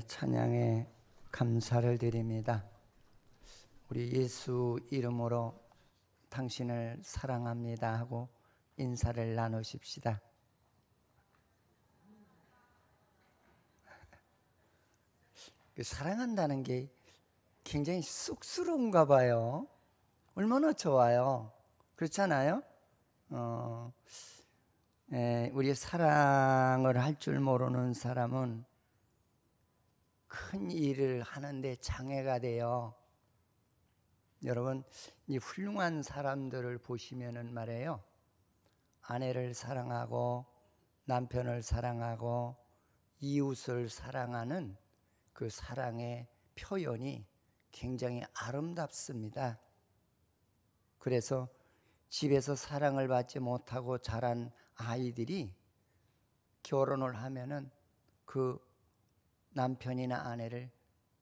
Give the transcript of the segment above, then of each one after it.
찬양에 감사를 드립니다. 우리 예수 이름으로 당신을 사랑합니다 하고 인사를 나누십시다. 사랑한다는 게 굉장히 쑥스러운가 봐요. 얼마나 좋아요. 그렇잖아요? 우리 사랑을 할 줄 모르는 사람은 큰 일을 하는데 장애가 돼요. 여러분, 이 훌륭한 사람들을 보시면은 말이에요, 아내를 사랑하고 남편을 사랑하고 이웃을 사랑하는 그 사랑의 표현이 굉장히 아름답습니다. 그래서 집에서 사랑을 받지 못하고 자란 아이들이 결혼을 하면은 그 남편이나 아내를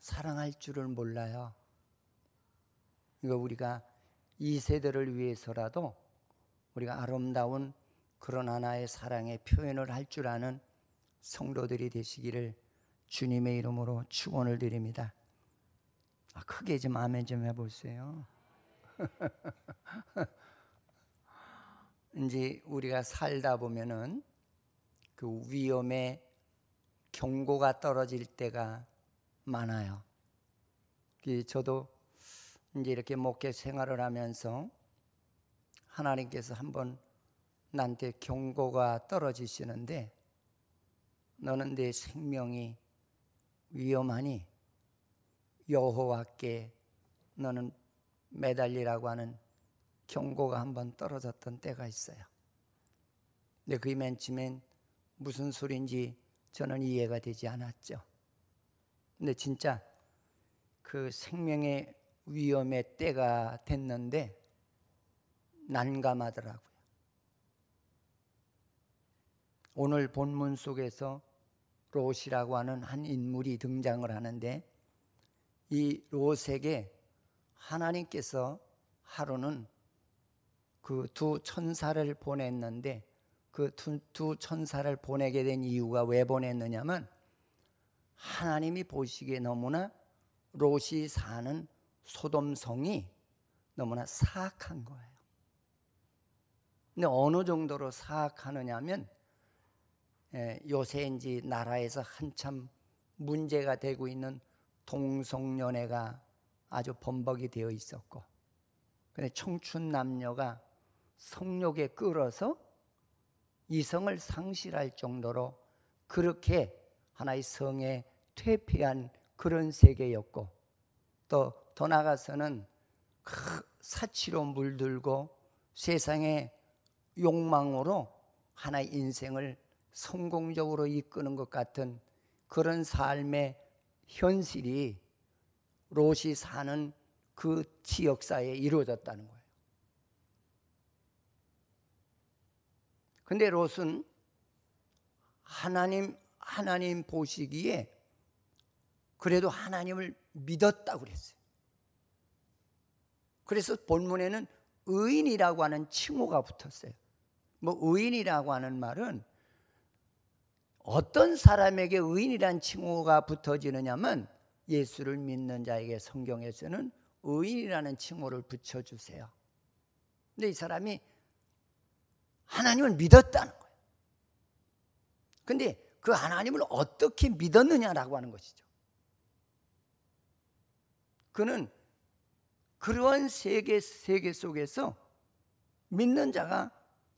사랑할 줄을 몰라요. 이거 우리가 이 세대를 위해서라도 우리가 아름다운 그런 하나의 사랑의 표현을 할 줄 아는 성도들이 되시기를 주님의 이름으로 축원을 드립니다. 크게 좀 아멘 좀 해보세요. 이제 우리가 살다 보면은 그 위험에 경고가 떨어질 때가 많아요. 저도 이제 이렇게 목회 생활을 하면서 하나님께서 한번 나한테 경고가 떨어지시는데, 너는 내 생명이 위험하니 여호와께 너는 매달리라고 하는 경고가 한번 떨어졌던 때가 있어요. 근데 그게 맨 처음엔 무슨 소리인지 저는 이해가 되지 않았죠. 근데 진짜 그 생명의 위험의 때가 됐는데 난감하더라고요. 오늘 본문 속에서 롯이라고 하는 한 인물이 등장을 하는데, 이 롯에게 하나님께서 하루는 그 두 천사를 보냈는데, 그 두 천사를 보내게 된 이유가 왜 보냈느냐면, 하나님이 보시기에 너무나 롯이 사는 소돔성이 너무나 사악한 거예요. 근데 어느 정도로 사악하느냐면, 요새 이제 나라에서 한참 문제가 되고 있는 동성연애가 아주 범벅이 되어 있었고, 근데 청춘 남녀가 성욕에 끌어서 이성을 상실할 정도로 그렇게 하나의 성에 퇴폐한 그런 세계였고, 또 더 나아가서는 사치로 물들고 세상의 욕망으로 하나의 인생을 성공적으로 이끄는 것 같은 그런 삶의 현실이 롯이 사는 그 지역사회에 이루어졌다는 거예요. 근데 롯은 하나님 보시기에 그래도 하나님을 믿었다고 그랬어요. 그래서 본문에는 의인이라고 하는 칭호가 붙었어요. 의인이라고 하는 말은 어떤 사람에게 의인이란 칭호가 붙어지느냐면, 예수를 믿는 자에게 성경에서는 의인이라는 칭호를 붙여주세요. 근데 이 사람이 하나님을 믿었다는 거예요. 근데 그 하나님을 어떻게 믿었느냐라고 하는 것이죠. 그는 그러한 세계 속에서 믿는 자가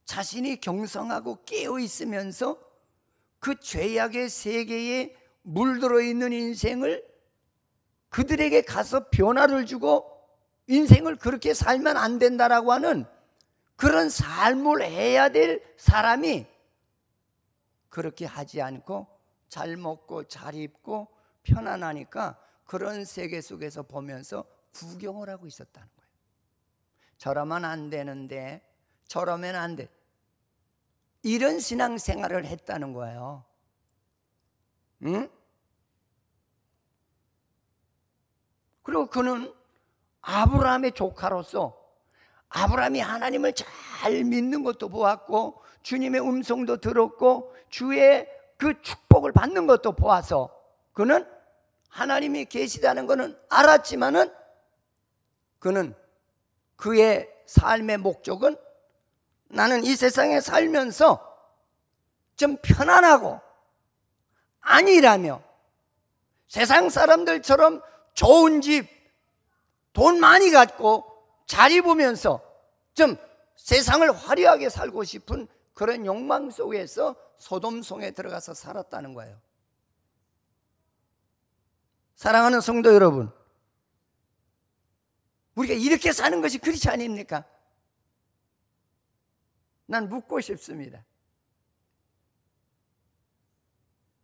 자신이 경성하고 깨어 있으면서 그 죄악의 세계에 물들어 있는 인생을 그들에게 가서 변화를 주고 인생을 그렇게 살면 안 된다라고 하는 그런 삶을 해야 될 사람이 그렇게 하지 않고 잘 먹고 잘 입고 편안하니까 그런 세계 속에서 보면서 구경을 하고 있었다는 거예요. 저러면 안 되는데, 저러면 안 돼, 이런 신앙생활을 했다는 거예요. 응? 그리고 그는 아브라함의 조카로서 아브라함이 하나님을 잘 믿는 것도 보았고, 주님의 음성도 들었고, 주의 그 축복을 받는 것도 보아서 그는 하나님이 계시다는 것은 알았지만은 그는 그의 삶의 목적은 나는 이 세상에 살면서 좀 편안하고 안일하며 세상 사람들처럼 좋은 집, 돈 많이 갖고 잘 입으면서 좀 세상을 화려하게 살고 싶은 그런 욕망 속에서 소돔성에 들어가서 살았다는 거예요. 사랑하는 성도 여러분, 우리가 이렇게 사는 것이 그렇지 아닙니까? 난 묻고 싶습니다.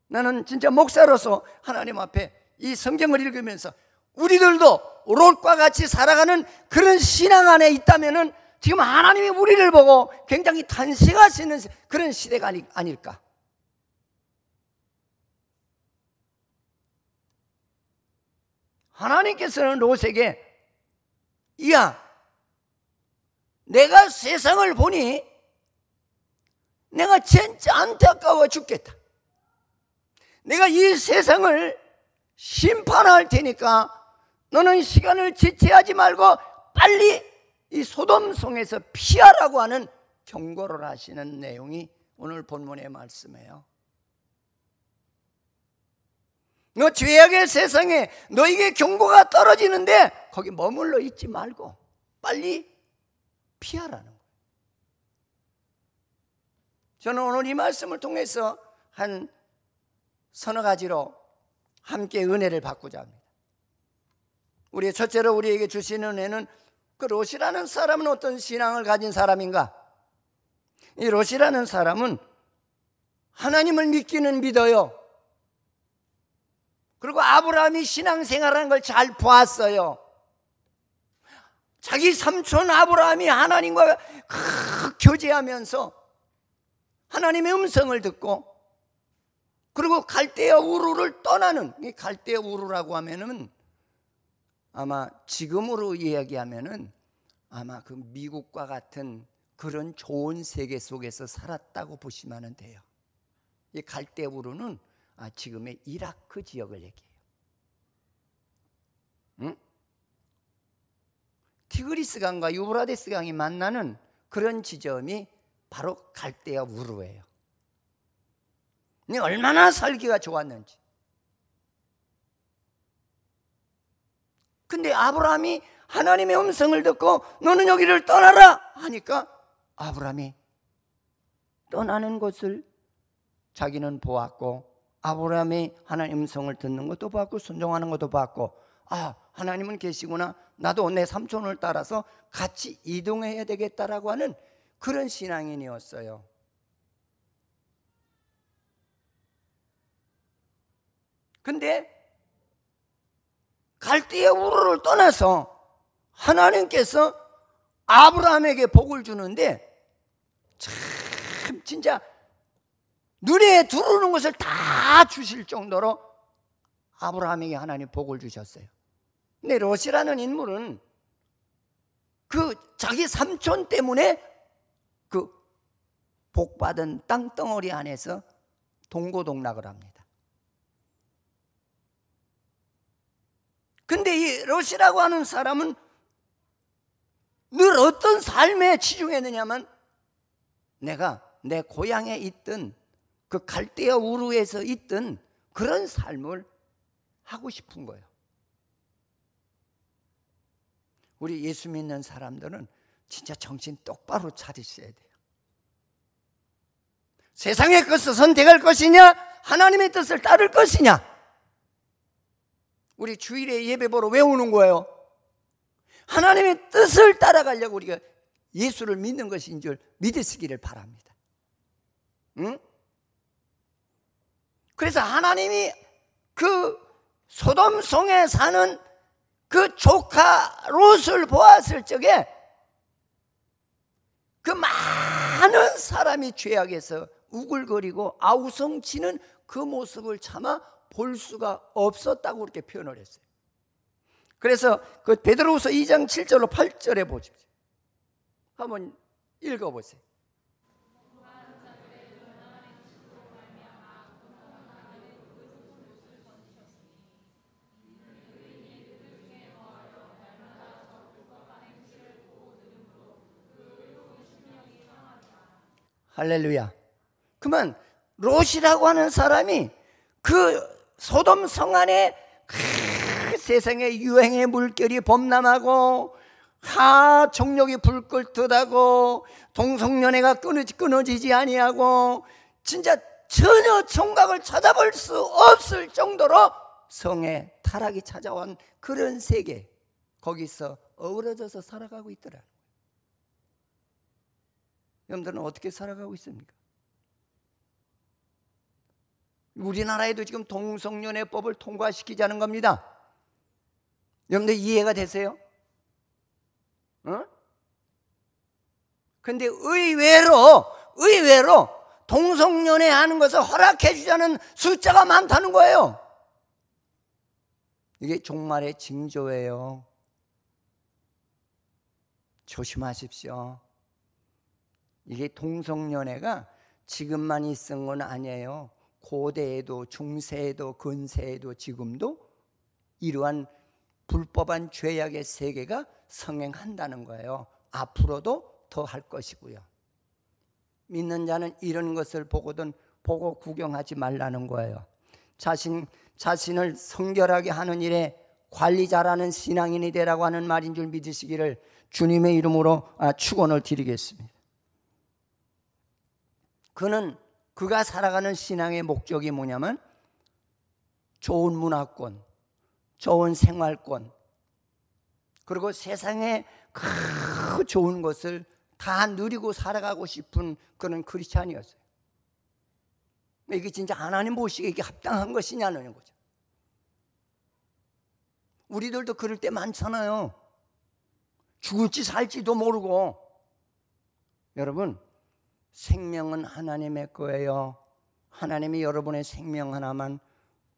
나는 진짜 목사로서 하나님 앞에 이 성경을 읽으면서 우리들도 롯과 같이 살아가는 그런 신앙 안에 있다면은 지금 하나님이 우리를 보고 굉장히 탄식하시는 그런 시대가 아닐까. 하나님께서는 롯에게 야, 내가 세상을 보니 내가 진짜 안타까워 죽겠다. 내가 이 세상을 심판할 테니까 너는 시간을 지체하지 말고 빨리 이 소돔성에서 피하라고 하는 경고를 하시는 내용이 오늘 본문의 말씀이에요. 너 죄악의 세상에 너에게 경고가 떨어지는데 거기 머물러 있지 말고 빨리 피하라는 거예요. 저는 오늘 이 말씀을 통해서 한 서너 가지로 함께 은혜를 받고자 합니다. 우리 첫째로 우리에게 주시는 은혜는 그 롯이라는 사람은 어떤 신앙을 가진 사람인가? 이 롯이라는 사람은 하나님을 믿기는 믿어요. 그리고 아브라함이 신앙생활하는 걸 잘 보았어요. 자기 삼촌 아브라함이 하나님과 교제하면서 하나님의 음성을 듣고 그리고 갈대아 우르를 떠나는, 이 갈대아 우르라고 하면은 아마 지금으로 이야기하면은 아마 그 미국과 같은 그런 좋은 세계 속에서 살았다고 보시면 돼요. 이 갈대아 우르는 지금의 이라크 지역을 얘기해요. 응? 티그리스 강과 유브라데스 강이 만나는 그런 지점이 바로 갈대아 우르예요. 얼마나 살기가 좋았는지. 근데 아브라함이 하나님의 음성을 듣고 너는 여기를 떠나라 하니까 아브라함이 떠나는 것을 자기는 보았고 아브라함이 하나님의 음성을 듣는 것도 봤고 순종하는 것도 봤고 하나님은 계시구나, 나도 내 삼촌을 따라서 같이 이동해야 되겠다라고 하는 그런 신앙인이었어요. 근데 갈대아 우르를 떠나서 하나님께서 아브라함에게 복을 주는데 참 진짜 눈에 들어오는 것을 다 주실 정도로 아브라함에게 하나님 복을 주셨어요. 근데 롯이라는 인물은 그 자기 삼촌 때문에 그 복받은 땅덩어리 안에서 동고동락을 합니다. 근데 이 롯이라고 하는 사람은 늘 어떤 삶에 치중했느냐면 내가 내 고향에 있던 그 갈대아 우르에서 있던 그런 삶을 하고 싶은 거예요. 우리 예수 믿는 사람들은 진짜 정신 똑바로 차리셔야 돼요. 세상의 것을 선택할 것이냐 하나님의 뜻을 따를 것이냐. 우리 주일에 예배 보러 왜 오는 거예요? 하나님의 뜻을 따라가려고 우리가 예수를 믿는 것인 줄 믿으시기를 바랍니다. 응? 그래서 하나님이 그 소돔성에 사는 그 조카 롯을 보았을 적에 그 많은 사람이 죄악에서 우글거리고 아우성치는 그 모습을 차마 볼 수가 없었다고 그렇게 표현을 했어요. 그래서 그 베드로후서 2장 7절로 8절에 보십시오. 한번 읽어보세요. 할렐루야. 그러면 롯이라고 하는 사람이 그 소돔 성 안에 세상의 유행의 물결이 범람하고 정욕이 불끌듯하고 동성연애가 끊어지지 아니하고 진짜 전혀 총각을 찾아볼 수 없을 정도로 성에 타락이 찾아온 그런 세계, 거기서 어우러져서 살아가고 있더라. 여러분들은 어떻게 살아가고 있습니까? 우리나라에도 지금 동성연애법을 통과시키자는 겁니다. 여러분들 이해가 되세요? 근데 의외로 동성연애 하는 것을 허락해 주자는 숫자가 많다는 거예요. 이게 종말의 징조예요. 조심하십시오. 이게 동성연애가 지금만 있은 건 아니에요. 고대에도 중세에도 근세에도 지금도 이러한 불법한 죄악의 세계가 성행한다는 거예요. 앞으로도 더 할 것이고요. 믿는 자는 이런 것을 보고 구경하지 말라는 거예요. 자신을 성결하게 하는 일에 관리자라는 신앙인이 되라고 하는 말인 줄 믿으시기를 주님의 이름으로 축원을 드리겠습니다. 그가 살아가는 신앙의 목적이 뭐냐면 좋은 문화권, 좋은 생활권, 그리고 세상의 그 좋은 것을 다 누리고 살아가고 싶은 그런 크리스찬이었어요. 이게 진짜 하나님 보시기에 이게 합당한 것이냐는 거죠. 우리들도 그럴 때 많잖아요. 죽을지 살지도 모르고. 여러분, 생명은 하나님의 거예요. 하나님이 여러분의 생명 하나만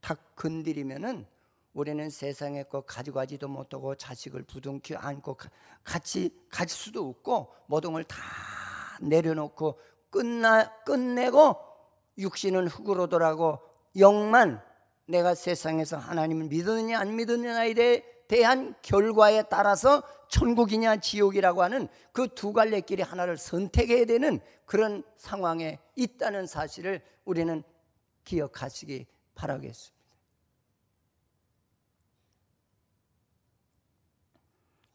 탁 건드리면은 우리는 세상의 것 가져가지도 못하고 자식을 부둥켜 안고 같이 갈 수도 없고 모든 걸 다 내려놓고 끝내고 육신은 흙으로 돌아가고 영만 내가 세상에서 하나님을 믿느냐 안 믿느냐에 대한 결과에 따라서 천국이냐 지옥이라고 하는 그 두 갈래 길의 하나를 선택해야 되는 그런 상황에 있다는 사실을 우리는 기억하시기 바라겠습니다.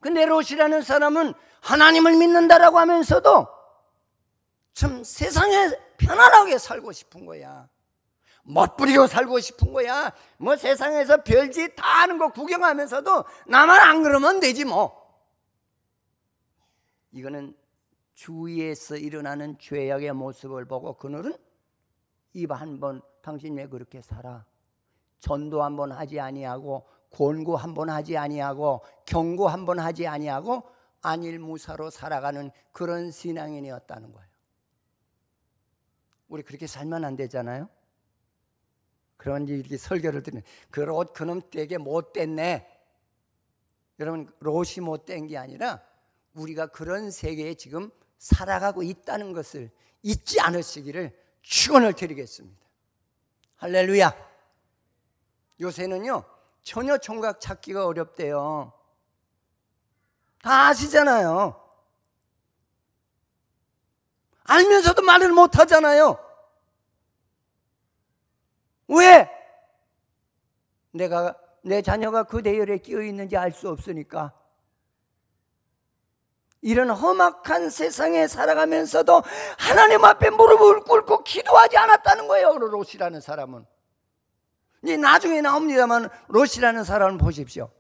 근데 롯이라는 사람은 하나님을 믿는다라고 하면서도 참 세상에 편안하게 살고 싶은 거야. 멋부리고 살고 싶은 거야. 뭐 세상에서 별짓 다 하는 거 구경하면서도 나만 안 그러면 되지 뭐. 이거는 주위에서 일어나는 죄악의 모습을 보고 그들은 입 한 번 당신 왜 그렇게 살아? 전도 한 번 하지 아니하고 권고 한 번 하지 아니하고 경고 한 번 하지 아니하고 안일무사로 살아가는 그런 신앙인이었다는 거예요. 우리 그렇게 살면 안 되잖아요. 그런지 이렇게 설교를 듣는 그 롯 그놈 되게 못됐네. 여러분, 롯이 못된 게 아니라 우리가 그런 세계에 지금 살아가고 있다는 것을 잊지 않으시기를 축원을 드리겠습니다. 할렐루야. 요새는요 처녀 총각 찾기가 어렵대요. 다 아시잖아요. 알면서도 말을 못하잖아요. 왜? 내 자녀가 그 대열에 끼어 있는지 알 수 없으니까. 이런 험악한 세상에 살아가면서도 하나님 앞에 무릎을 꿇고 기도하지 않았다는 거예요. 롯이라는 사람은. 이제 나중에 나옵니다만 롯이라는 사람을 보십시오.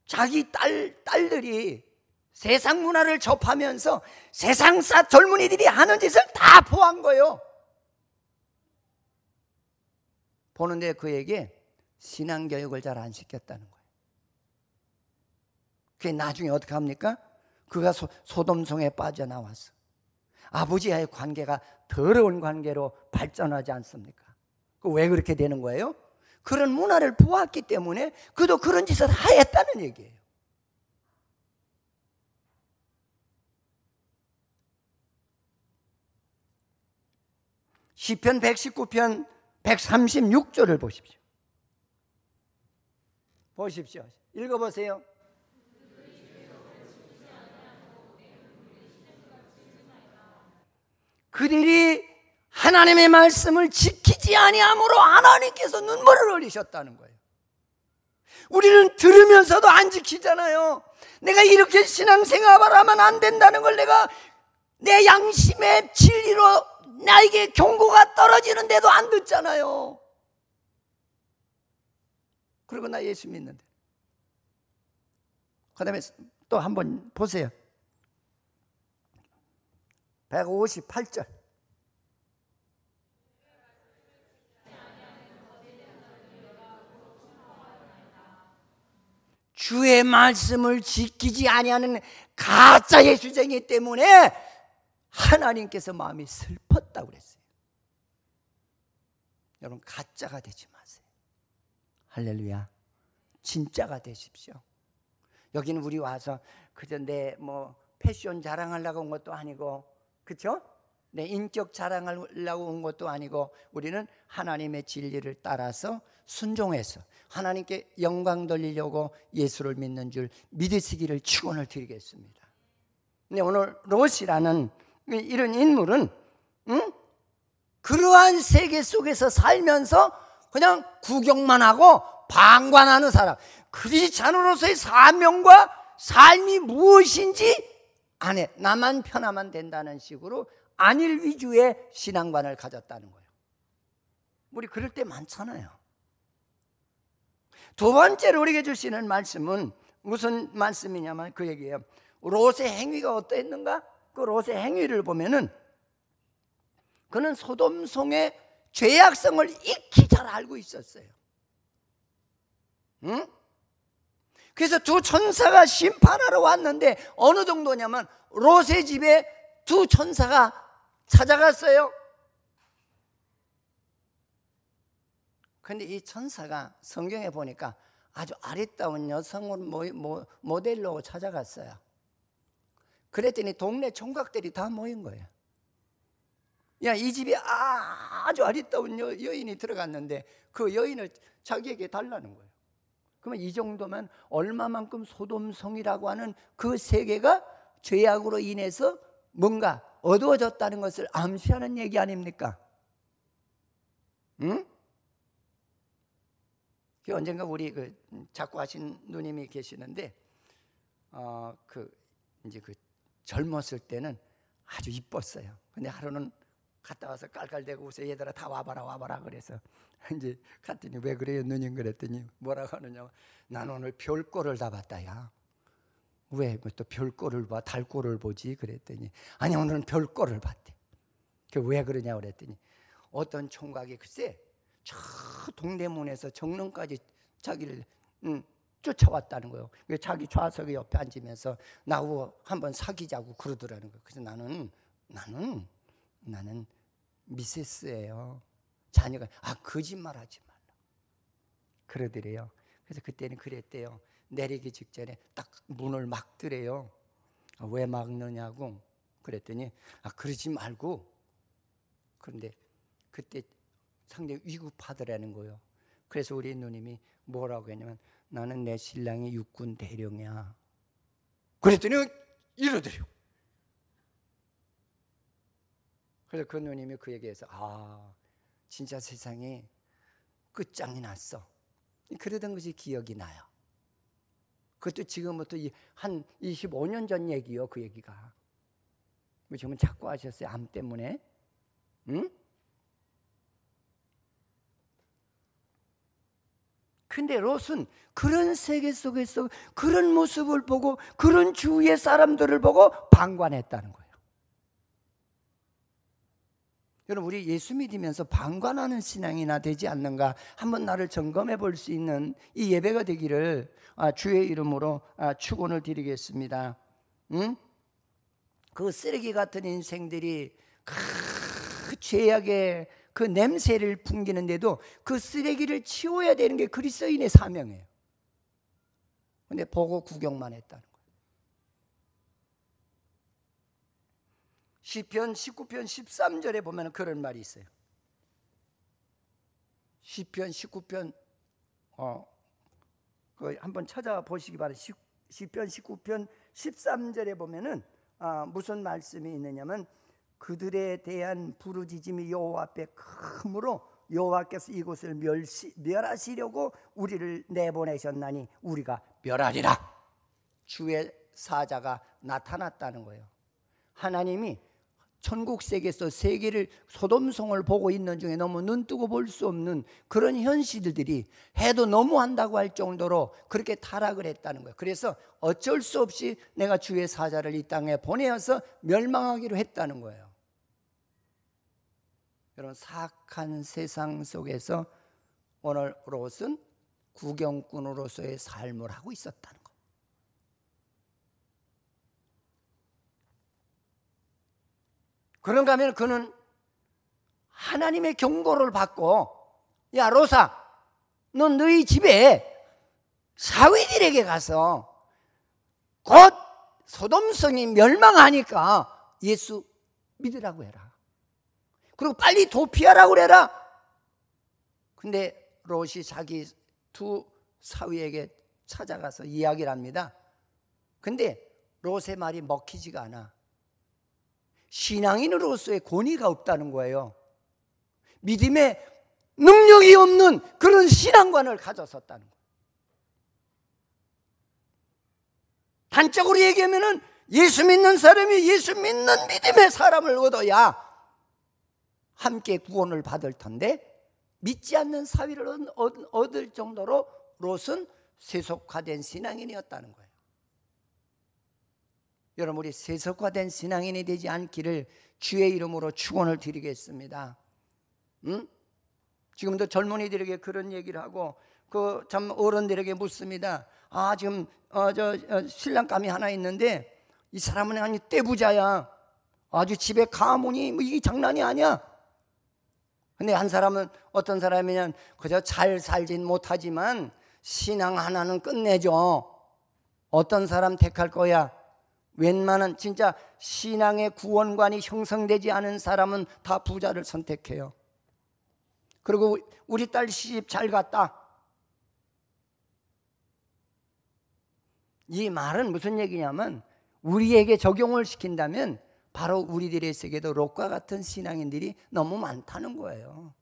자기 딸들이 세상 문화를 접하면서 세상사 젊은이들이 하는 짓을 다 보한 거예요. 보는데 그에게 신앙교육을 잘 안 시켰다는 거예요. 그게 나중에 어떻게 합니까? 그가 소돔성에 빠져나왔어. 아버지와의 관계가 더러운 관계로 발전하지 않습니까? 왜 그렇게 되는 거예요? 그런 문화를 보았기 때문에 그도 그런 짓을 하였다는 얘기예요. 시편 119편 136절을 보십시오. 보십시오. 읽어보세요. 그들이 하나님의 말씀을 지키지 아니함으로 하나님께서 눈물을 흘리셨다는 거예요. 우리는 들으면서도 안 지키잖아요. 내가 이렇게 신앙생활을 하면 안 된다는 걸 내가 내 양심의 진리로 나에게 경고가 떨어지는데도 안 듣잖아요. 그리고 나 예수 믿는데. 그 다음에 또 한번 보세요. 158절. 주의 말씀을 지키지 아니하는 가짜 예수쟁이 때문에 하나님께서 마음이 슬펐다고 그랬어요. 여러분, 가짜가 되지 마세요. 할렐루야. 진짜가 되십시오. 여기는 우리 와서 그저 내 패션 자랑하려고 온 것도 아니고, 그렇죠? 내 인격 자랑하려고 온 것도 아니고, 우리는 하나님의 진리를 따라서 순종해서 하나님께 영광 돌리려고 예수를 믿는 줄 믿으시기를 축원을 드리겠습니다. 근데 오늘 롯이라는 이런 인물은 그러한 세계 속에서 살면서 그냥 구경만 하고 방관하는 사람, 크리스찬으로서의 사명과 삶이 무엇인지 안 해. 나만 편하면 된다는 식으로 안일 위주의 신앙관을 가졌다는 거예요. 우리 그럴 때 많잖아요. 두 번째로 우리에게 주시는 말씀은 무슨 말씀이냐면 그 얘기예요. 롯의 행위가 어떠했는가? 그 롯의 행위를 보면은 그는 소돔성의 죄악성을 익히 잘 알고 있었어요. 응? 그래서 두 천사가 심판하러 왔는데 어느 정도냐면 롯의 집에 두 천사가 찾아갔어요. 그런데 이 천사가 성경에 보니까 아주 아리따운 여성을 모델로 찾아갔어요. 그랬더니 동네 총각들이 다 모인 거예요. 야, 이 집에 아주 아리따운 여인이 들어갔는데 그 여인을 자기에게 달라는 거예요. 그러면 이 정도면 얼마만큼 소돔성이라고 하는 그 세계가 죄악으로 인해서 뭔가 어두워졌다는 것을 암시하는 얘기 아닙니까? 응? 언젠가 우리 자꾸 하신 누님이 계시는데 이제 젊었을 때는 아주 이뻤어요. 근데 하루는 갔다 와서 깔깔대고 웃어. 얘들아 다 와봐라 그래서 이제 갔더니 왜 그래요 누님 그랬더니 뭐라고 하느냐. 난 오늘 별꼴을 다 봤다. 야, 왜 또 별꼴을 봐? 달꼴을 보지? 그랬더니 아니 오늘은 별꼴을 봤대. 왜 그러냐 그랬더니 어떤 총각이 글쎄 저 동대문에서 정릉까지 자기를 쫓아왔다는 거예요. 자기 좌석에 옆에 앉으면서 나하고 한번 사귀자고 그러더라는 거예요. 그래서 나는 미세스예요. 자녀가 거짓말하지 말라 그러더래요. 그래서 그때는 그랬대요. 내리기 직전에 딱 문을 막더래요. 왜 막느냐고 그랬더니 그러지 말고. 그런데 그때 상당히 위급하더라는 거예요. 그래서 우리 누님이 뭐라고 했냐면 나는 내 신랑이 육군 대령이야. 그랬더니 이러더래요. 그래서 그 누님이 그 얘기해서 진짜 세상에 끝장이 났어. 그러던 것이 기억이 나요. 그것도 지금부터 한 25년 전 얘기요. 그 얘기가. 지금은 자꾸 하셨어요. 암 때문에. 응? 근데 롯은 그런 세계 속에서 그런 모습을 보고 그런 주위의 사람들을 보고 방관했다는 거예요. 여러분, 우리 예수 믿으면서 방관하는 신앙이나 되지 않는가 한번 나를 점검해 볼 수 있는 이 예배가 되기를 주의 이름으로 축원을 드리겠습니다. 응? 그 쓰레기 같은 인생들이 그 죄악의 그 냄새를 풍기는데도 그 쓰레기를 치워야 되는 게 그리스도인의 사명이에요. 근데 보고 구경만 했다는 거예요. 시편 19편 13절에 보면 그런 말이 있어요. 시편 19편 한번 찾아보시기 바랍니다. 시편 19편 13절에 보면은 무슨 말씀이 있느냐면 그들에 대한 부르짖음이 여호와 앞에 크므로 여호와께서 이곳을 멸하시려고 우리를 내보내셨나니 우리가 멸하리라. 주의 사자가 나타났다는 거예요. 하나님이 천국 세계에서 세계를 소돔성을 보고 있는 중에 너무 눈뜨고 볼 수 없는 그런 현실들이 해도 너무한다고 할 정도로 그렇게 타락을 했다는 거예요. 그래서 어쩔 수 없이 내가 주의 사자를 이 땅에 보내어서 멸망하기로 했다는 거예요. 여러분, 사악한 세상 속에서 오늘 롯은 구경꾼으로서의 삶을 하고 있었다는 거예요. 그런가 하면 그는 하나님의 경고를 받고, 야 롯아, 넌 너희 집에 사위들에게 가서 곧 소돔성이 멸망하니까 예수 믿으라고 해라. 그리고 빨리 도피하라고 그래라. 근데 롯이 자기 두 사위에게 찾아가서 이야기를 합니다. 근데 롯의 말이 먹히지가 않아. 신앙인으로서의 권위가 없다는 거예요. 믿음의 능력이 없는 그런 신앙관을 가졌었다는 거예요. 단적으로 얘기하면 예수 믿는 사람이 예수 믿는 믿음의 사람을 얻어야 함께 구원을 받을 텐데, 믿지 않는 사위를 얻을 정도로 롯은 세속화된 신앙인이었다는 거예요. 여러분, 우리 세속화된 신앙인이 되지 않기를 주의 이름으로 축원을 드리겠습니다. 지금도 젊은이들에게 그런 얘기를 하고 그 참 어른들에게 묻습니다. 지금 신랑감이 하나 있는데 이 사람은 아니 떼부자야. 아주 집에 가문이 뭐 이게 장난이 아니야. 근데 한 사람은 어떤 사람이냐면 그저 잘 살진 못하지만 신앙 하나는 끝내줘. 어떤 사람 택할 거야? 웬만한 진짜 신앙의 구원관이 형성되지 않은 사람은 다 부자를 선택해요. 그리고 우리 딸 시집 잘 갔다. 이 말은 무슨 얘기냐면 우리에게 적용을 시킨다면 바로 우리들의 세계도 롯과 같은 신앙인들이 너무 많다는 거예요.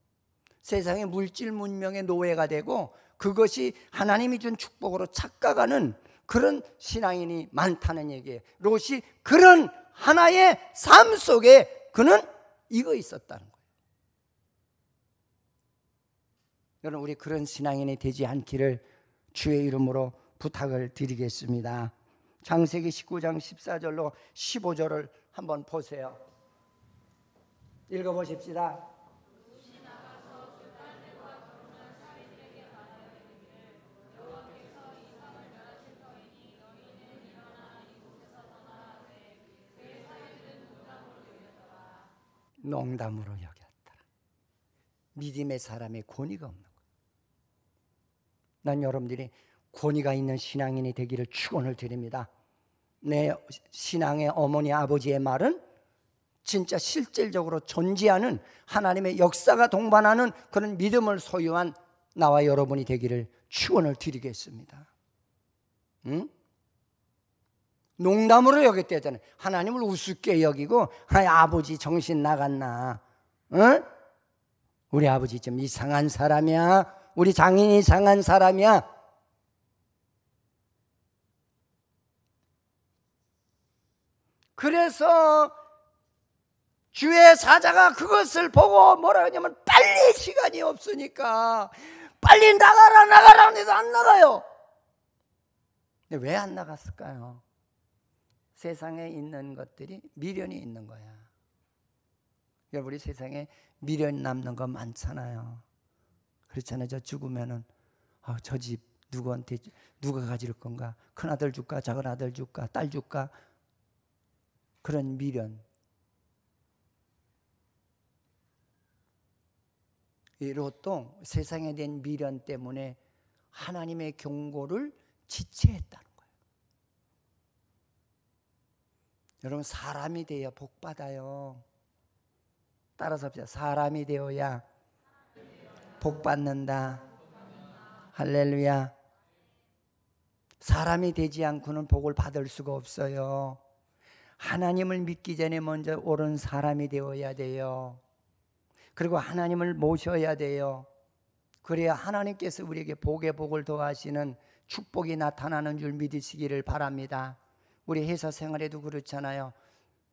세상의 물질 문명의 노예가 되고 그것이 하나님이 준 축복으로 착각하는 그런 신앙인이 많다는 얘기예요. 롯이 그런 하나의 삶 속에 그는 이거 있었다는 거예요. 여러분, 우리 그런 신앙인이 되지 않기를 주의 이름으로 부탁을 드리겠습니다. 창세기 19장 14절로 15절을 한번 보세요. 읽어보십시다. 농담으로 여겼더라. 믿음의 사람의 권위가 없는 거예요. 난 여러분들이 권위가 있는 신앙인이 되기를 축원을 드립니다. 내 신앙의 어머니 아버지의 말은 진짜 실질적으로 존재하는 하나님의 역사가 동반하는 그런 믿음을 소유한 나와 여러분이 되기를 축원을 드리겠습니다. 농담으로 여겼대잖아요. 하나님을 우습게 여기고 아버지 정신 나갔나? 우리 아버지 좀 이상한 사람이야. 우리 장인이 이상한 사람이야. 그래서 주의 사자가 그것을 보고 뭐라 하냐면 빨리 시간이 없으니까 빨리 나가라 해도 안 나가요. 근데 왜 안 나갔을까요? 세상에 있는 것들이 미련이 있는 거야. 여러분, 우리 세상에 미련 남는 거 많잖아요. 그렇잖아요. 저 죽으면은 저 집 누구한테 누가 가질 건가? 큰 아들 줄까? 작은 아들 줄까? 딸 줄까? 그런 미련. 이 롯도 세상에 대한 미련 때문에 하나님의 경고를 지체했다는 거예요. 여러분, 사람이 되어 복 받아요. 따라서 합시다. 사람이 되어야 복 받는다. 할렐루야. 사람이 되지 않고는 복을 받을 수가 없어요. 하나님을 믿기 전에 먼저 옳은 사람이 되어야 돼요. 그리고 하나님을 모셔야 돼요. 그래야 하나님께서 우리에게 복의 복을 더하시는 축복이 나타나는 줄 믿으시기를 바랍니다. 우리 회사 생활에도 그렇잖아요.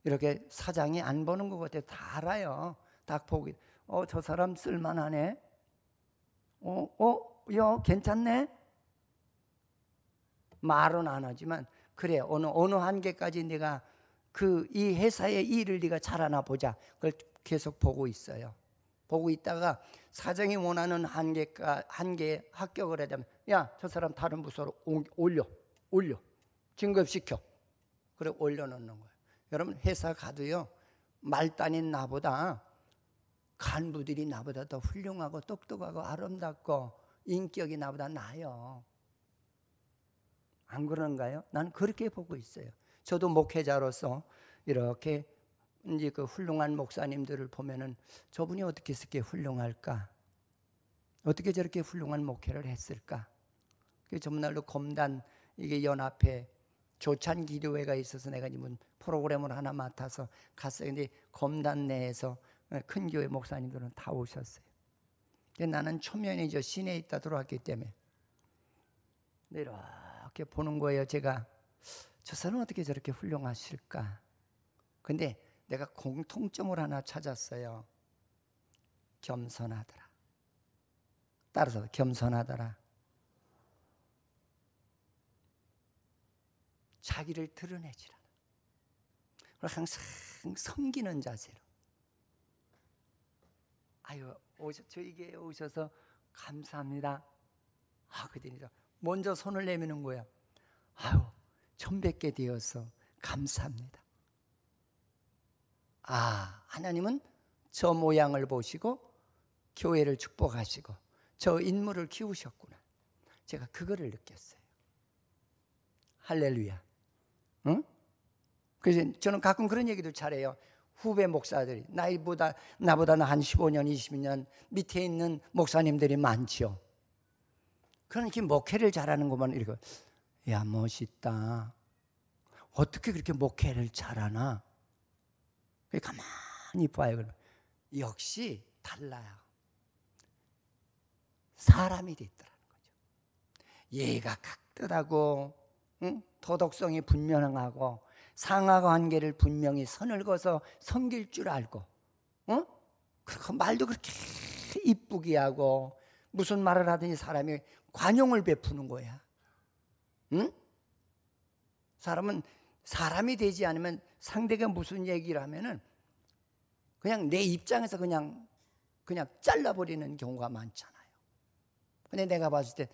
이렇게 사장이 안 보는 것 같아요. 다 알아요. 딱 보기, 저 사람 쓸만하네. 야, 괜찮네. 말은 안 하지만 그래, 어느 한계까지 내가 이 회사의 일을 네가 잘하나 보자. 그걸 계속 보고 있어요. 보고 있다가 사장이 원하는 한계에 합격을 하자면, 야, 저 사람 다른 부서로 올려 진급시켜. 그래 올려놓는 거예요. 여러분, 회사 가도요, 말단인 나보다 간부들이 나보다 더 훌륭하고 똑똑하고 아름답고 인격이 나보다 나아요. 안 그런가요? 난 그렇게 보고 있어요. 저도 목회자로서 이렇게 이제 그 훌륭한 목사님들을 보면은 저분이 어떻게 저렇게 훌륭할까? 어떻게 저렇게 훌륭한 목회를 했을까? 그 전날로 검단 이게 연합회 조찬 기도회가 있어서 내가 이번 프로그램을 하나 맡아서 갔어요. 근데 검단 내에서 큰 교회 목사님들은 다 오셨어요. 근데 나는 초면에 저 시내에 있다 들어왔기 때문에 이렇게 보는 거예요. 제가 저 사람은 어떻게 저렇게 훌륭하실까? 근데 내가 공통점을 하나 찾았어요. 겸손하더라. 따라서 겸손하더라. 자기를 드러내지라. 그리고 항상 섬기는 자세로. 아유, 저에게 오셔서 감사합니다. 그랬더니 먼저 손을 내미는 거야. 아유, 1,100개 되어서 감사합니다. 하나님은 저 모양을 보시고 교회를 축복하시고 저 인물을 키우셨구나. 제가 그거를 느꼈어요. 할렐루야. 응? 그래서 저는 가끔 그런 얘기도 잘해요. 후배 목사들이 나보다 한 15년, 20년 밑에 있는 목사님들이 많죠. 그러니까 목회를 잘하는 것만 이렇게, 야, 멋있다. 어떻게 그렇게 목회를 잘하나? 가만히 봐요. 역시 달라요. 사람이 됐더라는 거죠. 예가 각듯하고, 도덕성이 분명하고, 상하관계를 분명히 선을 그어서 섬길 줄 알고, 그리고 말도 그렇게 이쁘게 하고, 무슨 말을 하든지 사람이 관용을 베푸는 거야. 사람은 사람이 되지 않으면 상대가 무슨 얘기를 하면은 그냥 내 입장에서 그냥 잘라버리는 경우가 많잖아요. 근데 내가 봤을 때,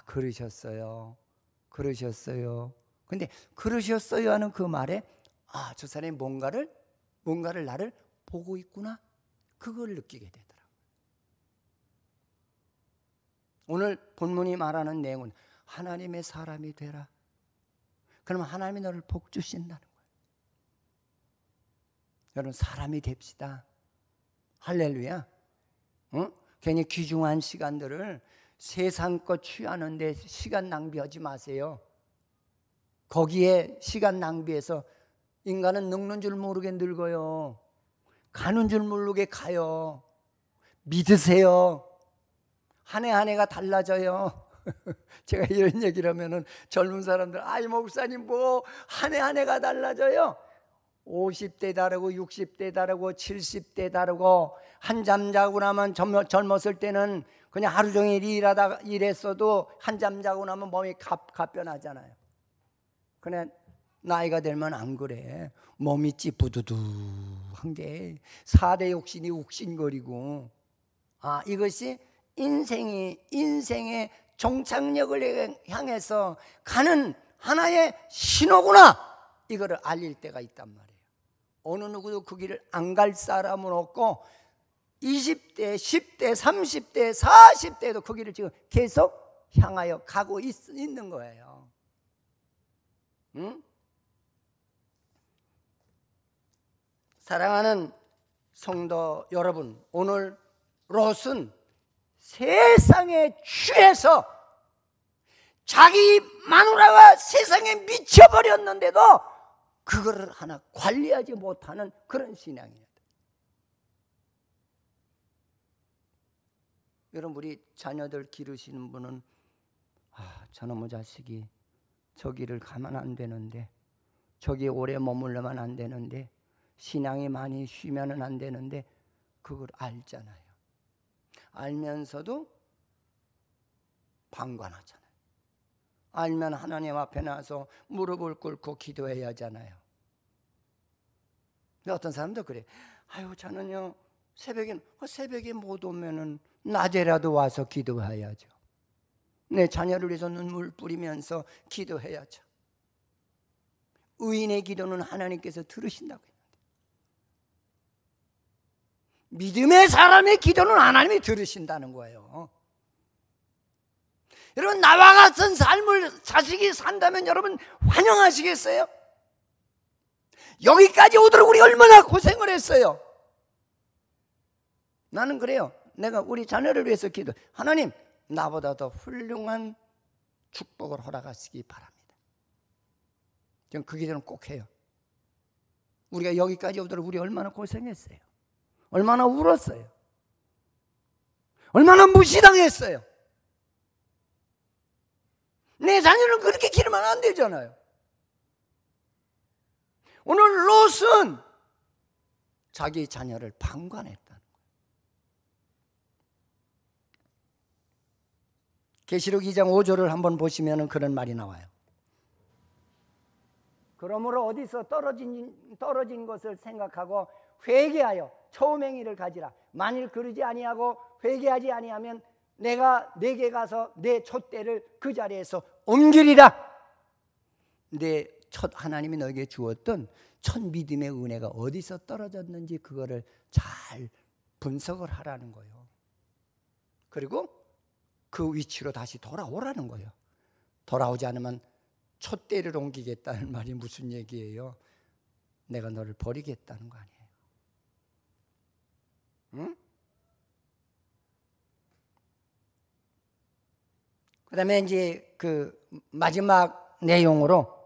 그러셨어요. 근데 그러셨어요 하는 그 말에, 저 사람이 뭔가를 나를 보고 있구나. 그걸 느끼게 되더라고요. 오늘 본문이 말하는 내용은 하나님의 사람이 되라. 그러면 하나님이 너를 복 주신다는 거예요. 여러분, 사람이 됩시다. 할렐루야. 괜히 귀중한 시간들을 세상 것 취하는데 시간 낭비하지 마세요. 거기에 시간 낭비해서 인간은 늙는 줄 모르게 늙어요. 가는 줄 모르게 가요. 믿으세요. 한 해 한 해가 달라져요. 제가 이런 얘기를 하면은 젊은 사람들, 목사님 뭐 한 해 한 해가 달라져요. 50대 다르고 60대 다르고 70대 다르고 한잠 자고 나면 젊었을 때는 그냥 하루 종일 일했어도 한잠 자고 나면 몸이 가변하잖아요. 그냥 나이가 들면 안 그래. 몸이 찌뿌두두한 게 4대 욕심이 욱신거리고, 이것이 인생의 종착역을 향해서 가는 하나의 신호구나. 이거를 알릴 때가 있단 말이에요. 어느 누구도 그 길을 안 갈 사람은 없고 20대, 10대, 30대, 40대도 그 길을 지금 계속 향하여 가고 있는 거예요. 사랑하는 성도 여러분, 오늘 롯은 세상에 취해서 자기 마누라가 세상에 미쳐버렸는데도 그거를 하나 관리하지 못하는 그런 신앙이에요. 여러분, 우리 자녀들 기르시는 분은 저놈의 자식이 저기를 가면 안 되는데, 저기 오래 머물러만 안 되는데, 신앙이 많이 쉬면은 안 되는데, 그걸 알잖아요. 알면서도 방관하잖아요. 알면 하나님 앞에 나와서 무릎을 꿇고 기도해야 하잖아요. 근데 어떤 사람도 그래. 아유, 저는요 새벽에 못 오면은 낮에라도 와서 기도해야죠. 내 자녀를 위해서 눈물 뿌리면서 기도해야죠. 의인의 기도는 하나님께서 들으신다고 했는데, 믿음의 사람의 기도는 하나님이 들으신다는 거예요. 여러분, 나와 같은 삶을 자식이 산다면 여러분 환영하시겠어요? 여기까지 오도록 우리 얼마나 고생을 했어요. 나는 그래요. 내가 우리 자녀를 위해서 기도, 하나님 나보다 더 훌륭한 축복을 허락하시기 바랍니다. 저는 그 기도는 꼭 해요. 우리가 여기까지 오도록 우리 얼마나 고생했어요. 얼마나 울었어요. 얼마나 무시당했어요. 내 자녀는 그렇게 기르면 안 되잖아요. 오늘 롯은 자기 자녀를 방관했다는 거예요. 계시록 2장 5절을 한번 보시면 그런 말이 나와요. 그러므로 어디서 떨어진 것을 생각하고 회개하여 처음 행위를 가지라. 만일 그러지 아니하고 회개하지 아니하면 내가 내게 가서 내 촛대를 그 자리에서 옮기리라. 내 첫 하나님이 너에게 주었던 첫 믿음의 은혜가 어디서 떨어졌는지 그거를 잘 분석을 하라는 거예요. 그리고 그 위치로 다시 돌아오라는 거예요. 돌아오지 않으면 촛대를 옮기겠다는 말이 무슨 얘기예요? 내가 너를 버리겠다는 거 아니에요? 응? 그 다음에 이제 그 마지막 내용으로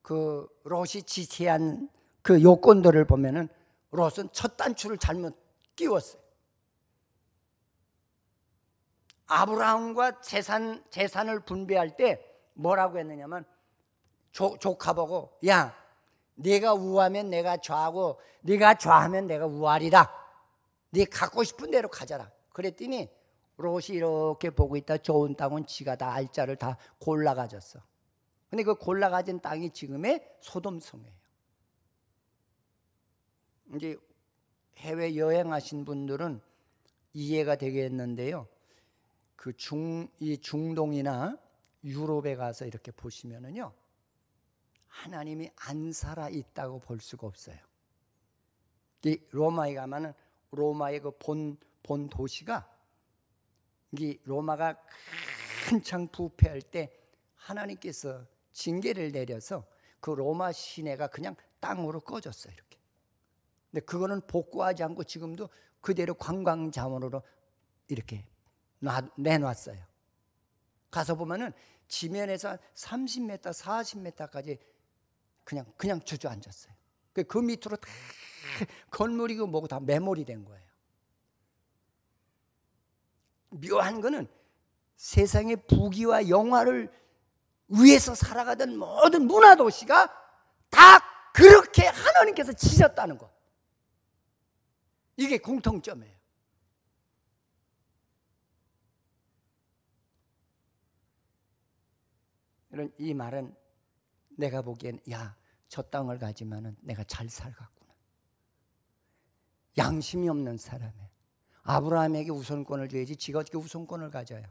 그 롯이 지시한 그 요건들을 보면은 롯은 첫 단추를 잘못 끼웠어요. 아브라함과 재산을 분배할 때 뭐라고 했느냐면 조카 보고, 야, 네가 우하면 내가 좌하고 네가 좌하면 내가 우하리라. 네 갖고 싶은 대로 가져라. 그랬더니 롯이 이렇게 보고 있다 좋은 땅은 지가 다 알짜를 다 골라 가졌어. 근데 그 골라 가진 땅이 지금의 소돔성이에요. 이제 해외 여행하신 분들은 이해가 되겠는데요. 이 중동이나 유럽에 가서 이렇게 보시면은요, 하나님이 안 살아 있다고 볼 수가 없어요. 이 로마에 가면은 로마의 그 본 도시가, 이 로마가 한창 부패할 때 하나님께서 징계를 내려서 그 로마 시내가 그냥 땅으로 꺼졌어요. 이렇게. 근데 그거는 복구하지 않고 지금도 그대로 관광 자원으로 이렇게 내놨어요. 가서 보면은 지면에서 30m, 40m까지 그냥 주저앉았어요. 그 밑으로 다 건물이고 뭐고 다 매몰이 된 거예요. 묘한 거는 세상의 부귀와 영화를 위해서 살아가던 모든 문화도시가 다 그렇게 하나님께서 지셨다는 것. 이게 공통점이에요. 이런 이 말은 내가 보기엔, 야, 저 땅을 가지면은 내가 잘 살겠구나. 양심이 없는 사람이에요. 아브라함에게 우선권을 줘야지 지가 어떻게 우선권을 가져요.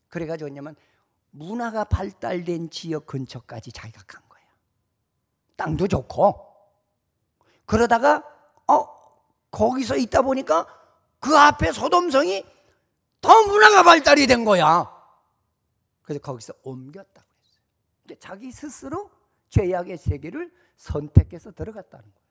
그래가지고 뭐냐면 문화가 발달된 지역 근처까지 자기가 간 거예요. 땅도 좋고. 그러다가 거기서 있다 보니까 그 앞에 소돔성이 더 문화가 발달이 된 거야. 그래서 거기서 옮겼다고 했어요. 그러니까 자기 스스로 죄악의 세계를 선택해서 들어갔다는 거예요.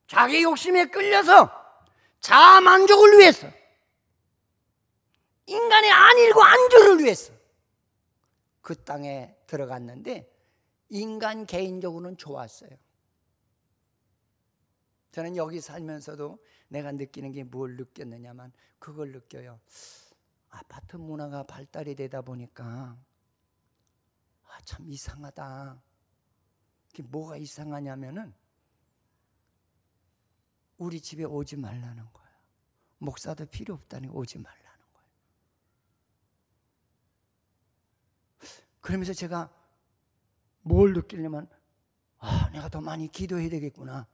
자기 욕심에 끌려서 자아 만족을 위해서 인간의 안일과 안주를 위해서 그 땅에 들어갔는데 인간 개인적으로는 좋았어요. 저는 여기 살면서도 내가 느끼는 게 뭘 느꼈느냐면 그걸 느껴요. 아파트 문화가 발달이 되다 보니까 참 이상하다. 그게 뭐가 이상하냐면은 우리 집에 오지 말라는 거예요. 목사도 필요 없다니 오지 말라는 거예요. 그러면서 제가 뭘 느끼려면 내가 더 많이 기도해야 되겠구나.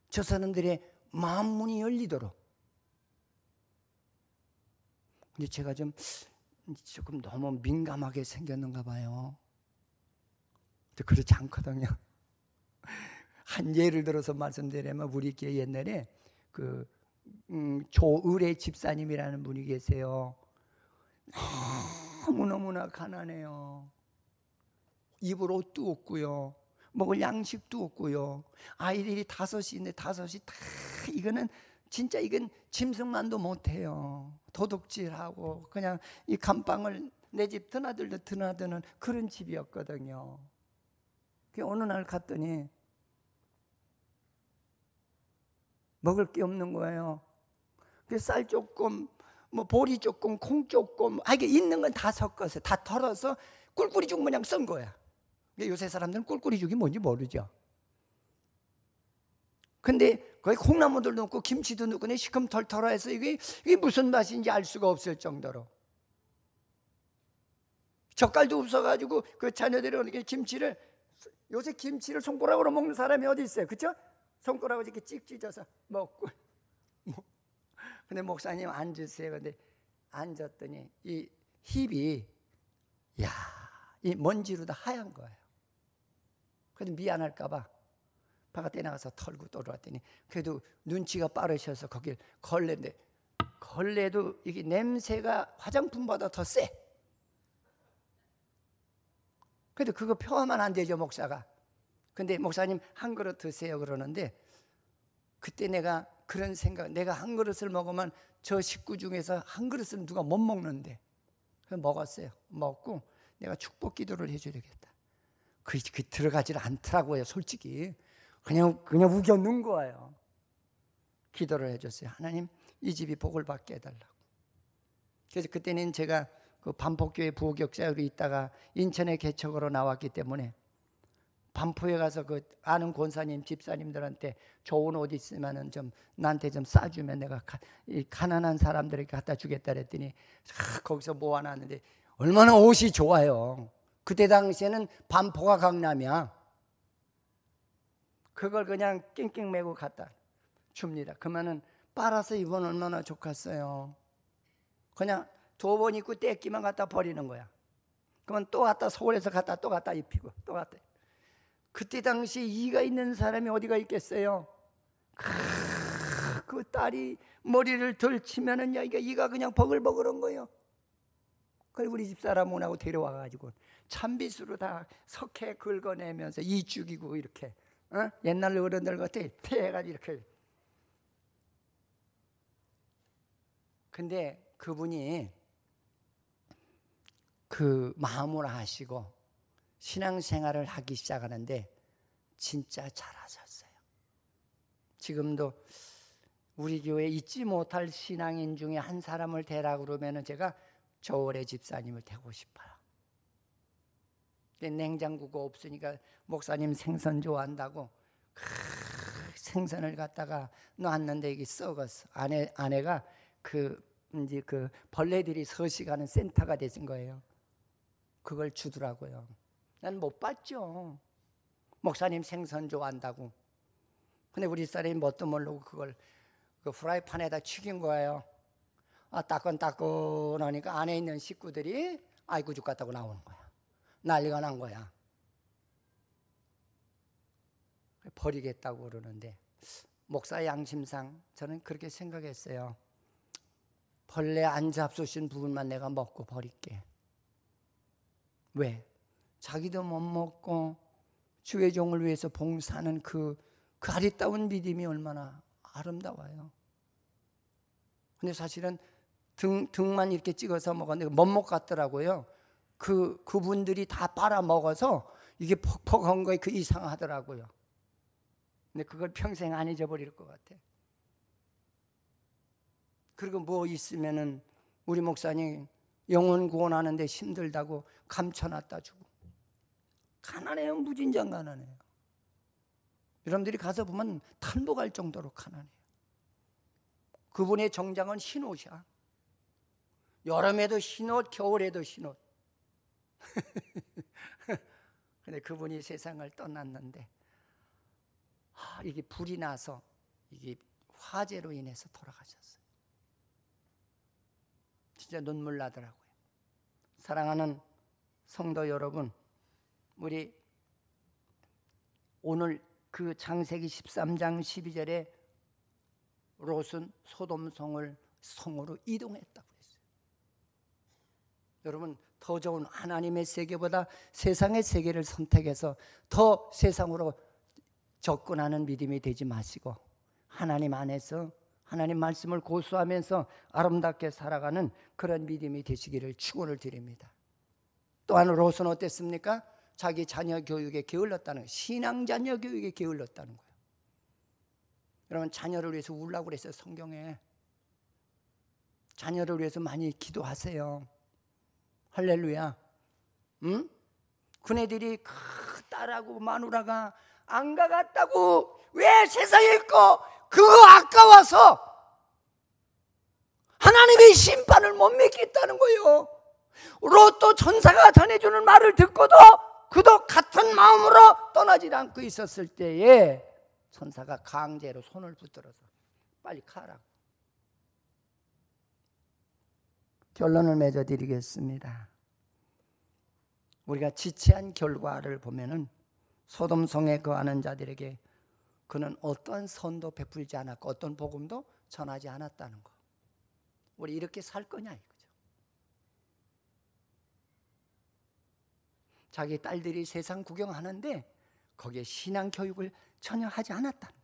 저 사람들의 마음 문이 열리도록. 근데 제가 조금 너무 민감하게 생겼는가 봐요. 그렇지 않거든요. 한 예를 들어서 말씀드리면 우리 교회 옛날에 조을의 집사님이라는 분이 계세요. 너무너무나 가난해요. 입을 옷도 없고요. 먹을 양식도 없고요. 아이들이 5인데 5이 다 이건 짐승만도 못해요. 도둑질하고 그냥 이 감방을 내 집 드나드는 그런 집이었거든요. 어느 날 갔더니 먹을 게 없는 거예요. 쌀 조금, 보리 조금, 콩 조금, 이게 있는 건 다 섞어서 다 털어서 꿀꿀이 죽 모양 쓴 거야. 요새 사람들은 꿀꿀이 죽이 뭔지 모르죠. 근데 거기 콩나물도 넣고 김치도 넣고 시큼털털해서 이게 무슨 맛인지 알 수가 없을 정도로. 젓갈도 없어가지고 그 자녀들이 이렇게 요새 김치를 손가락으로 먹는 사람이 어디 있어요? 그렇죠? 손가락으로 이렇게 찍 찢어서 먹고. 근데 목사님 앉으세요. 근데 앉았더니 이 힙이 이 먼지로 다 하얀 거예요. 그래도 미안할까봐 바깥에 나가서 털고 돌아왔더니 그래도 눈치가 빠르셔서 거길 걸레인데 걸레도 이게 냄새가 화장품보다 더 세. 그래도 그거 표하면 안 되죠, 목사가. 근데 목사님 한 그릇 드세요 그러는데 그때 내가 그런 생각, 내가 한 그릇을 먹으면 저 식구 중에서 한 그릇을 누가 못 먹는데 그래서 먹었어요. 먹고 내가 축복 기도를 해줘야 되겠다. 그 들어가질 않더라고요, 솔직히. 그냥 우겨넣은 거예요. 기도를 해줬어요. 하나님, 이 집이 복을 받게 해달라고. 그래서 그때는 제가 그 반포교회 부교육자로 있다가 인천에 개척으로 나왔기 때문에 반포에 가서 그 아는 권사님, 집사님들한테 좋은 옷 있으면은 좀 나한테 좀 싸주면 내가 이 가난한 사람들에게 갖다 주겠다 그랬더니 거기서 모아놨는데 얼마나 옷이 좋아요. 그때 당시에는 반포가 강남이야. 그걸 그냥 낑낑 메고 갖다 줍니다. 그러면은 빨아서 입으면 얼마나 좋겠어요. 그냥 2번 입고 떼끼만 갖다 버리는 거야. 그러면 또 갖다 서울에서 또 갖다 입히고 또 갖다. 그때 당시 이가 있는 사람이 어디가 있겠어요? 그 딸이 머리를 덜치면은 이가 그냥 버글버글한 거예요. 그리고 우리 집사람 오라고 데려와가지고 찬빗으로 다 석회 긁어내면서 이 죽이고 이렇게 옛날 어른들 같아 패해가지고 이렇게. 근데 그분이 그 마음으로 하시고 신앙생활을 하기 시작하는데 진짜 잘하셨어요. 지금도 우리 교회에 잊지 못할 신앙인 중에 한 사람을 대라고 그러면 제가 조을의 집사님을 대고 싶어요. 냉장고가 없으니까 목사님 생선 좋아한다고 생선을 갖다가 놨는데 이게 썩었어. 아내가 이제 그 벌레들이 서식하는 센터가 되신 거예요. 그걸 주더라고요. 난 못 봤죠. 목사님 생선 좋아한다고. 근데 우리 사람이 뭣도 모르고 그걸 그 프라이팬에다 튀긴 거예요. 따끈따끈하니까 안에 있는 식구들이 아이고 죽겠다고 나오는 거야. 난리가 난 거야. 버리겠다고 그러는데 목사 양심상 저는 그렇게 생각했어요. 벌레 안 잡수신 부분만 내가 먹고 버릴게. 왜? 자기도 못 먹고 주의 종을 위해서 봉사하는 그 아리따운 믿음이 얼마나 아름다워요. 근데 사실은 등만 이렇게 찍어서 먹었는데 멋못 같더라고요. 그분들이 다 빨아먹어서 이게 퍽퍽한 거에 그 이상하더라고요. 근데 그걸 평생 안 잊어버릴 것 같아. 그리고 뭐 있으면은 우리 목사님 영혼 구원하는데 힘들다고 감춰놨다 주고. 가난해요. 무진장 가난해요. 여러분들이 가서 보면 탈모갈 정도로 가난해요. 그분의 정장은 흰옷이야. 여름에도 흰옷, 겨울에도 흰옷. 근데 그분이 세상을 떠났는데 이게 불이 나서 이게 화재로 인해서 돌아가셨어요. 진짜 눈물 나더라고요. 사랑하는 성도 여러분, 우리 오늘 그 창세기 13장 12절에 롯은 소돔성을 성으로 이동했다고 했어요. 여러분, 더 좋은 하나님의 세계보다 세상의 세계를 선택해서 더 세상으로 접근하는 믿음이 되지 마시고 하나님 안에서 하나님 말씀을 고수하면서 아름답게 살아가는 그런 믿음이 되시기를 축원을 드립니다. 또한 롯은 어땠습니까? 자기 자녀 교육에 게을렀다는 거예요. 신앙 자녀 교육에 게을렀다는 거예요. 여러분, 자녀를 위해서 울라고 그랬어요. 성경에. 자녀를 위해서 많이 기도하세요. 할렐루야. 응? 그네들이 딸하고 마누라가 안 가갔다고 왜 세상에 있고 그거 아까워서 하나님의 심판을 못 믿겠다는 거예요. 롯도 천사가 전해주는 말을 듣고도 그도 같은 마음으로 떠나지 않고 있었을 때에 천사가 강제로 손을 붙들어서 빨리 가라고. 결론을 맺어드리겠습니다. 우리가 지체한 결과를 보면은 소돔성에 거하는 자들에게 그는 어떤 선도 베풀지 않았고 어떤 복음도 전하지 않았다는 거. 우리 이렇게 살 거냐 이거죠. 자기 딸들이 세상 구경하는데 거기에 신앙 교육을 전혀 하지 않았다는 거예요.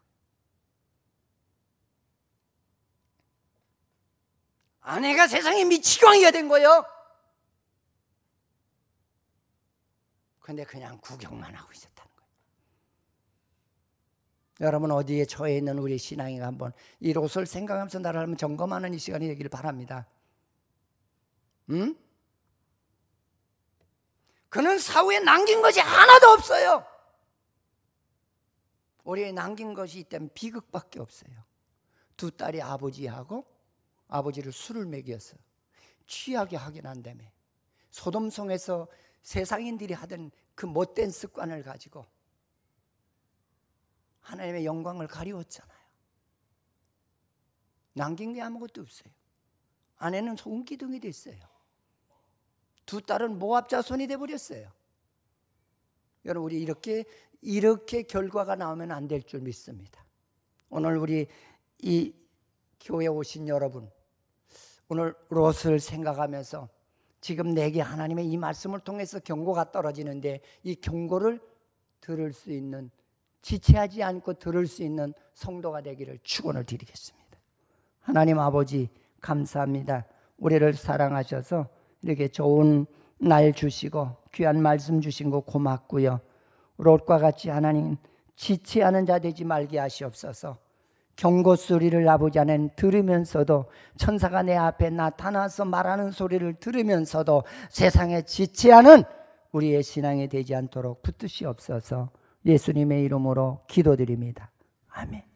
아내가 세상에 미치광이가 된 거예요. 근데 그냥 구경만 하고 있었다는 거예요. 여러분, 어디에 처해 있는 우리 신앙이 한번 이 롯을 생각하면서 나를 한번 점검하는 이 시간이 되기를 바랍니다. 응? 그는 사후에 남긴 것이 하나도 없어요. 우리의 남긴 것이 있다면 비극밖에 없어요. 두 딸이 아버지하고 아버지를 술을 먹여서 취하게 하긴 한다며 소돔성에서 세상인들이 하던 그 못된 습관을 가지고 하나님의 영광을 가리웠잖아요. 남긴 게 아무것도 없어요. 아내는 소금기둥이 됐어요. 두 딸은 모압 자손이 돼버렸어요. 여러분, 우리 이렇게 결과가 나오면 안 될 줄 믿습니다. 오늘 우리 이 교회에 오신 여러분, 오늘 롯을 생각하면서 지금 내게 하나님의 이 말씀을 통해서 경고가 떨어지는데 이 경고를 들을 수 있는, 지체하지 않고 들을 수 있는 성도가 되기를 축원을 드리겠습니다. 하나님 아버지 감사합니다. 우리를 사랑하셔서 이렇게 좋은 날 주시고 귀한 말씀 주신 거 고맙고요. 롯과 같이 하나님 지체하는 자 되지 말게 하시옵소서. 경고 소리를 아버지 안에 들으면서도 천사가 내 앞에 나타나서 말하는 소리를 들으면서도 세상에 지체하는 우리의 신앙이 되지 않도록 붙드시옵소서. 예수님의 이름으로 기도드립니다. 아멘.